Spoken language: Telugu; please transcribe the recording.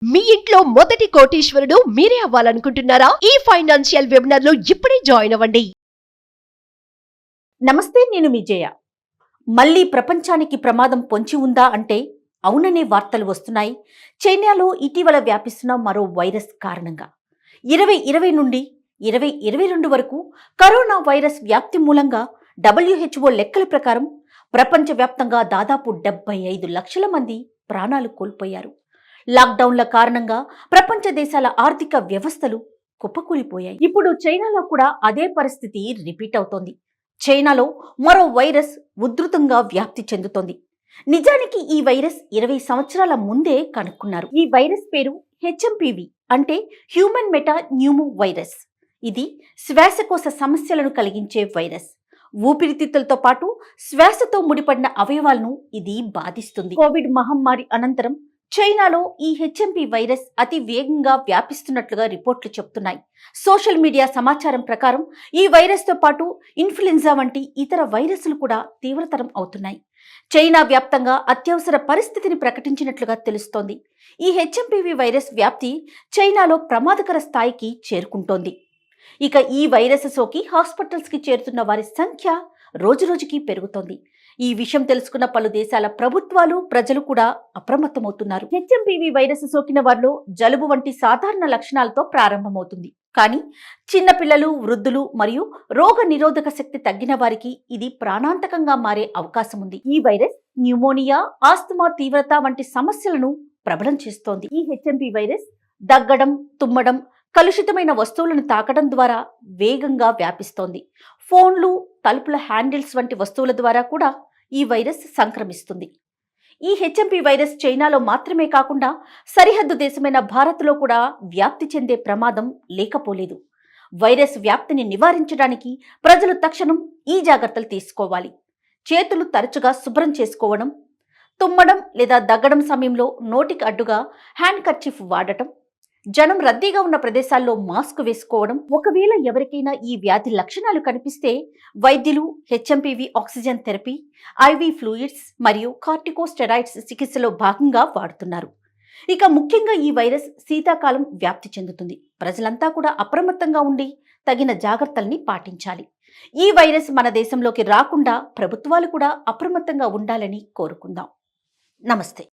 మీ ఇంట్లో మొదటి కోటీశ్వరుడు మీరే అవ్వాలనుకుంటున్నారా? ఈ ఫైనాన్షియల్ వెబినార్ లో ఇప్పుడే జాయిన్ అవ్వండి. నమస్తే, నేను మీ జయ. మళ్ళీ ప్రపంచానికి ప్రమాదం పొంచి ఉందా అంటే అవుననే వార్తలు వస్తున్నాయి. చైనాలో ఇటీవల వ్యాపిస్తున్న మరో వైరస్ కారణంగా 2020 నుండి 2022 వరకు కరోనా వైరస్ వ్యాప్తి మూలంగా WHO లెక్కల ప్రకారం ప్రపంచవ్యాప్తంగా దాదాపు 75 లక్షల మంది ప్రాణాలు కోల్పోయారు. లాక్డౌన్ల కారణంగా ప్రపంచ దేశాల ఆర్థిక వ్యవస్థలు కుప్పకూలిపోయాయి. ఇప్పుడు చైనాలో కూడా అదే పరిస్థితి రిపీట్ అవుతోంది. చైనాలో మరో వైరస్ ఉధృతంగా వ్యాప్తి చెందుతోంది. నిజానికి ఈ వైరస్ 20 సంవత్సరాల ముందే కనుక్కున్నారు. ఈ వైరస్ పేరు HMPV, అంటే హ్యూమన్ మెటా న్యూమో వైరస్. ఇది శ్వాసకోశ సమస్యలను కలిగించే వైరస్. ఊపిరితిత్తులతో పాటు శ్వాసతో ముడిపడిన అవయవాలను ఇది బాధిస్తుంది. కోవిడ్ మహమ్మారి అనంతరం చైనాలో ఈ HMP వైరస్ అతి వేగంగా వ్యాపిస్తున్నట్లుగా రిపోర్ట్లు చెబుతున్నాయి. సోషల్ మీడియా సమాచారం ప్రకారం ఈ వైరస్తో పాటు ఇన్ఫ్లుయెంజా వంటి ఇతర వైరస్లు కూడా తీవ్రతరం అవుతున్నాయి. చైనా వ్యాప్తంగా అత్యవసర పరిస్థితిని ప్రకటించినట్లుగా తెలుస్తోంది. ఈ HMPV వైరస్ వ్యాప్తి చైనాలో ప్రమాదకర స్థాయికి చేరుకుంటోంది. ఇక ఈ వైరస్ సోకి హాస్పిటల్స్కి చేరుతున్న వారి సంఖ్య రోజురోజుకి పెరుగుతోంది. ఈ విషయం తెలుసుకున్న పలు దేశాల ప్రభుత్వాలు, ప్రజలు కూడా అప్రమత్తమవుతున్నారు. HMPV వైరస్ సోకిన వారిలో జలుబు వంటి సాధారణ లక్షణాలతో ప్రారంభమవుతుంది. కానీ చిన్నపిల్లలు, వృద్ధులు మరియు రోగ నిరోధక శక్తి తగ్గిన వారికి ఇది ప్రాణాంతకంగా మారే అవకాశం ఉంది. ఈ వైరస్ న్యూమోనియా, ఆస్తమా తీవ్రత వంటి సమస్యలను ప్రబలం చేస్తోంది. ఈ HMP వైరస్ దగ్గడం, తుమ్మడం, కలుషితమైన వస్తువులను తాకడం ద్వారా వేగంగా వ్యాపిస్తోంది. ఫోన్లు, తలుపుల హ్యాండిల్స్ వంటి వస్తువుల ద్వారా కూడా ఈ వైరస్ సంక్రమిస్తుంది. ఈ HMP వైరస్ చైనాలో మాత్రమే కాకుండా సరిహద్దు దేశమైన భారత్లో కూడా వ్యాప్తి చెందే ప్రమాదం లేకపోలేదు. వైరస్ వ్యాప్తిని నివారించడానికి ప్రజలు తక్షణం ఈ జాగ్రత్తలు తీసుకోవాలి. చేతులు తరచుగా శుభ్రం చేసుకోవడం, తుమ్మడం లేదా దగ్గడం సమయంలో నోటికి అడ్డుగా హ్యాండ్ కర్చీఫ్ వాడటం, జనం రద్దీగా ఉన్న ప్రదేశాల్లో మాస్క్ వేసుకోవడం. ఒకవేళ ఎవరికైనా ఈ వ్యాధి లక్షణాలు కనిపిస్తే వైద్యులు HMPV oxygen therapy, IV fluids మరియు కార్టికోస్టెరాయిడ్స్ చికిత్సలో భాగంగా వాడుతున్నారు. ఇక ముఖ్యంగా ఈ వైరస్ శీతాకాలం వ్యాప్తి చెందుతుంది. ప్రజలంతా కూడా అప్రమత్తంగా ఉండి తగిన జాగ్రత్తల్ని పాటించాలి. ఈ వైరస్ మన దేశంలోకి రాకుండా ప్రభుత్వాలు కూడా అప్రమత్తంగా ఉండాలని కోరుకుందాం. నమస్తే.